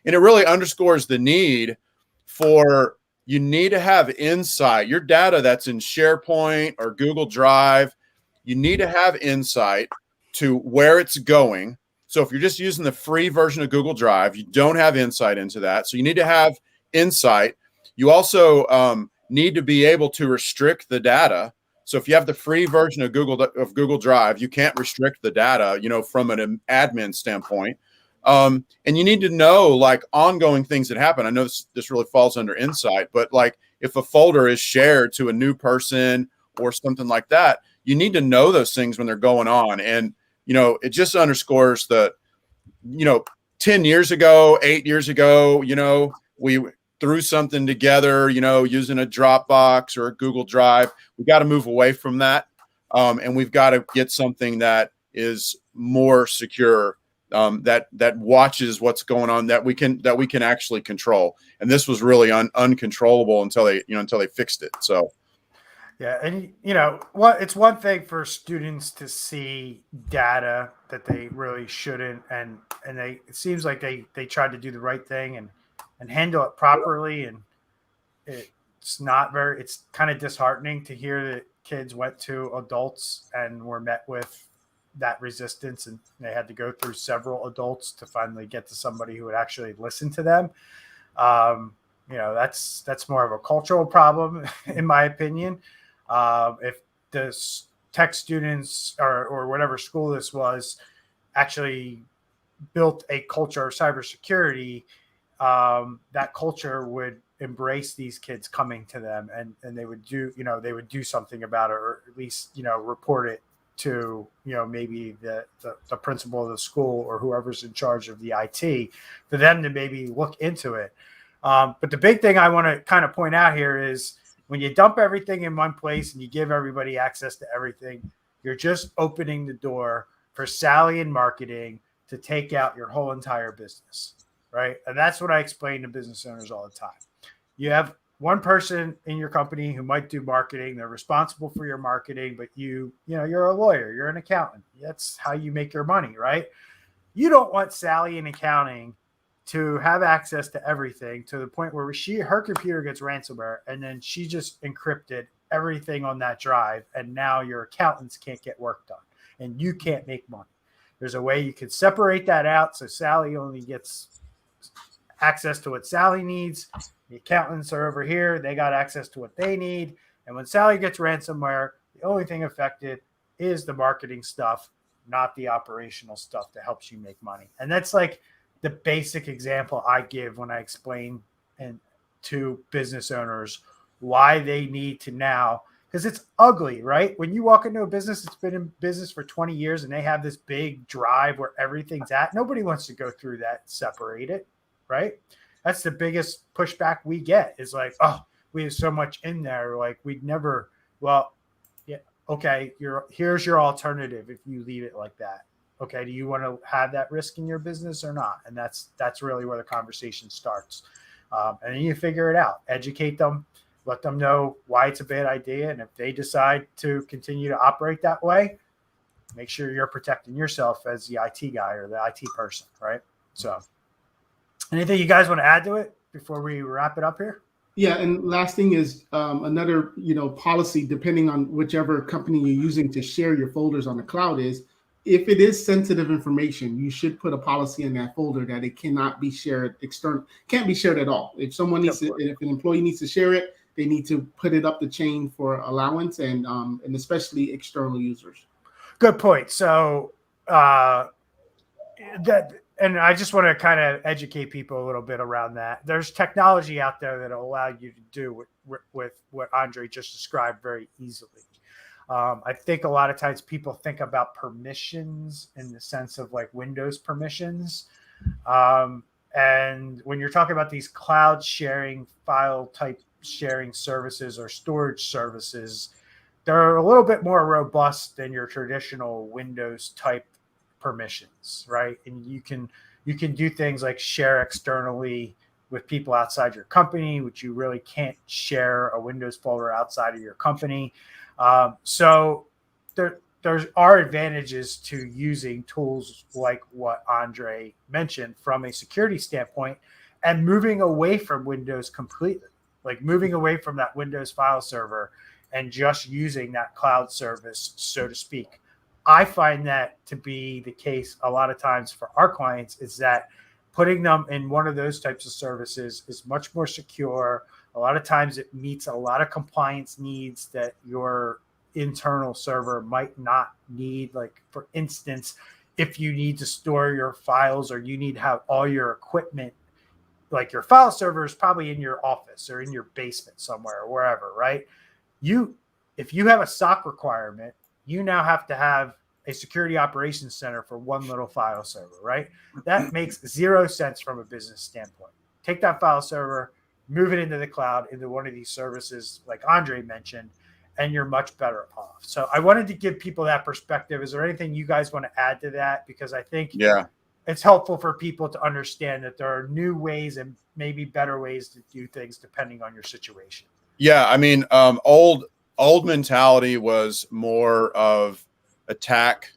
And it really underscores the need for, you need to have insight. Your data that's in SharePoint or Google Drive, you need to have insight to where it's going. So if you're just using the free version of Google Drive, you don't have insight into that. So you need to have insight. You also need to be able to restrict the data. So if you have the free version of Google Drive, you can't restrict the data, from an admin standpoint. And you need to know like ongoing things that happen. I know this really falls under insight, but like if a folder is shared to a new person or something like that, you need to know those things when they're going on. And, it just underscores that, 10 years ago, 8 years ago, we threw something together, using a Dropbox or a Google Drive. We got to move away from that. And we've got to get something that is more secure, that watches what's going on, that we can actually control. And this was really uncontrollable until they fixed it. So. Yeah, and it's one thing for students to see data that they really shouldn't, and it seems like they tried to do the right thing and handle it properly, and it's kind of disheartening to hear that kids went to adults and were met with that resistance, and they had to go through several adults to finally get to somebody who would actually listen to them. That's more of a cultural problem, in my opinion. If the tech students or whatever school this was actually built a culture of cybersecurity, that culture would embrace these kids coming to them, and they would do something about it, or at least report it to maybe the principal of the school or whoever's in charge of the IT, for them to maybe look into it. But the big thing I want to kind of point out here is, when you dump everything in one place and you give everybody access to everything, you're just opening the door for Sally in marketing to take out your whole entire business, right? And that's what I explain to business owners all the time. You have one person in your company who might do marketing. They're responsible for your marketing, but you're a lawyer, you're an accountant. That's how you make your money, right? You don't want Sally in accounting to have access to everything to the point where her computer gets ransomware, and then she just encrypted everything on that drive, and now your accountants can't get work done and you can't make money. There's a way you could separate that out so Sally only gets access to what Sally needs. The accountants are over here, they got access to what they need. And when Sally gets ransomware, the only thing affected is the marketing stuff, not the operational stuff that helps you make money. And that's like the basic example I give when I explain to business owners why they need to now, because it's ugly, right? When you walk into a business that's been in business for 20 years and they have this big drive where everything's at, nobody wants to go through that, separate it, right? That's the biggest pushback we get, is like, oh, we have so much in there. Like, we'd never, well, yeah, okay, here's your alternative if you leave it like that. Okay, do you want to have that risk in your business or not? And that's really where the conversation starts. And then you figure it out, educate them, let them know why it's a bad idea. And if they decide to continue to operate that way, make sure you're protecting yourself as the IT guy or the IT person, right? So anything you guys want to add to it before we wrap it up here? Yeah, and last thing is another policy, depending on whichever company you're using to share your folders on the cloud, is if it is sensitive information, you should put a policy in that folder that it cannot be shared can't be shared at all. If someone needs to, if an employee needs to share it, they need to put it up the chain for allowance, and especially external users. Good point. So and I just want to kind of educate people a little bit around that. There's technology out there that will allow you to do with what Andre just described very easily. I think a lot of times people think about permissions in the sense of like Windows permissions. And when you're talking about these cloud sharing, file type sharing services or storage services, they're a little bit more robust than your traditional Windows type permissions, right? And you can do things like share externally with people outside your company, which you really can't share a Windows folder outside of your company. So there are advantages to using tools like what Andre mentioned from a security standpoint, and moving away from Windows completely, like moving away from that Windows file server and just using that cloud service, so to speak. I find that to be the case a lot of times for our clients, is that putting them in one of those types of services is much more secure. A lot of times it meets a lot of compliance needs that your internal server might not need. Like, for instance, if you need to store your files or you need to have all your equipment, like your file server is probably in your office or in your basement somewhere or wherever, right? If you have a SOC requirement, you now have to have a security operations center for one little file server, right? That makes zero sense from a business standpoint. Take that file server, move it into the cloud, into one of these services like Andre mentioned, and you're much better off. So I wanted to give people that perspective. Is there anything you guys want to add to that? Because I think it's helpful for people to understand that there are new ways and maybe better ways to do things depending on your situation. Yeah, I mean, old mentality was more of attack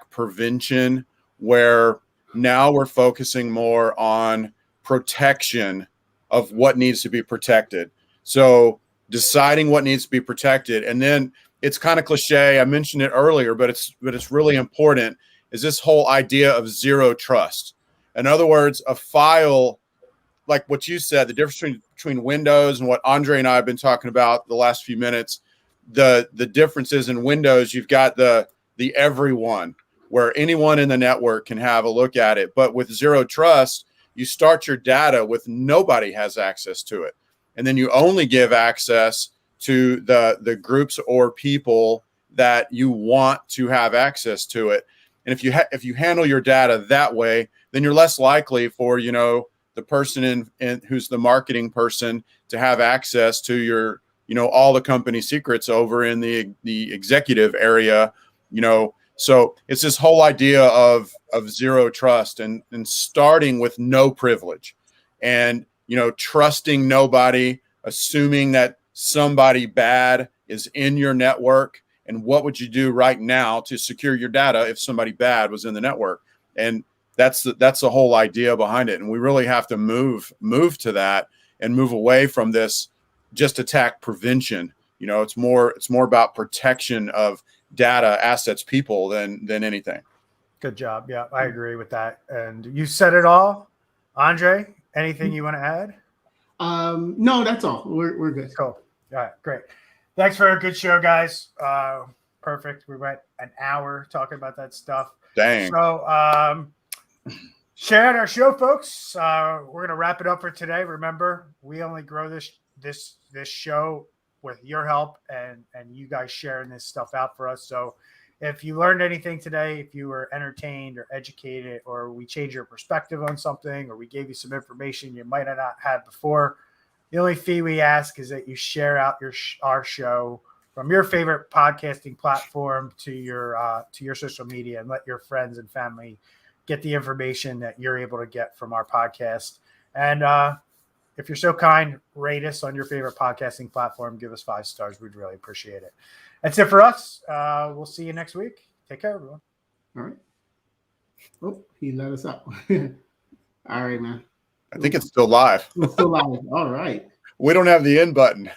prevention, where now we're focusing more on protection of what needs to be protected. So deciding what needs to be protected, and then it's kind of cliche. I mentioned it earlier, but it's really important. Is this whole idea of zero trust? In other words, a file, like what you said, the difference between Windows and what Andre and I have been talking about the last few minutes, the differences in Windows, you've got the everyone, where anyone in the network can have a look at it. But with zero trust, you start your data with nobody has access to it. And then you only give access to the groups or people that you want to have access to it. And if you handle your data that way, then you're less likely for, the person in who's the marketing person to have access to your, all the company secrets over in the executive area, So it's this whole idea of zero trust and starting with no privilege, and, trusting nobody, assuming that somebody bad is in your network. And what would you do right now to secure your data if somebody bad was in the network? And that's the whole idea behind it. And we really have to move to that and move away from this just attack prevention. It's more about protection of data, assets, people than anything. Good job. Yeah, I agree with that. And you said it all. Andre, anything you want to add? No, that's all. We're good. Cool. All right, great. Thanks for a good show, guys. Perfect. We went an hour talking about that stuff. Dang. So share out our show, folks. We're gonna wrap it up for today. Remember, we only grow this show with your help and you guys sharing this stuff out for us. So if you learned anything today, if you were entertained or educated, or we changed your perspective on something, or we gave you some information you might have not had before, the only fee we ask is that you share out our show from your favorite podcasting platform to your social media, and let your friends and family get the information that you're able to get from our podcast. And if you're so kind, rate us on your favorite podcasting platform. Give us 5 stars. We'd really appreciate it. That's it for us. We'll see you next week. Take care, everyone. All right. Oh, he let us out. All right, man. I think it's still live. It's still live. All right. We don't have the end button.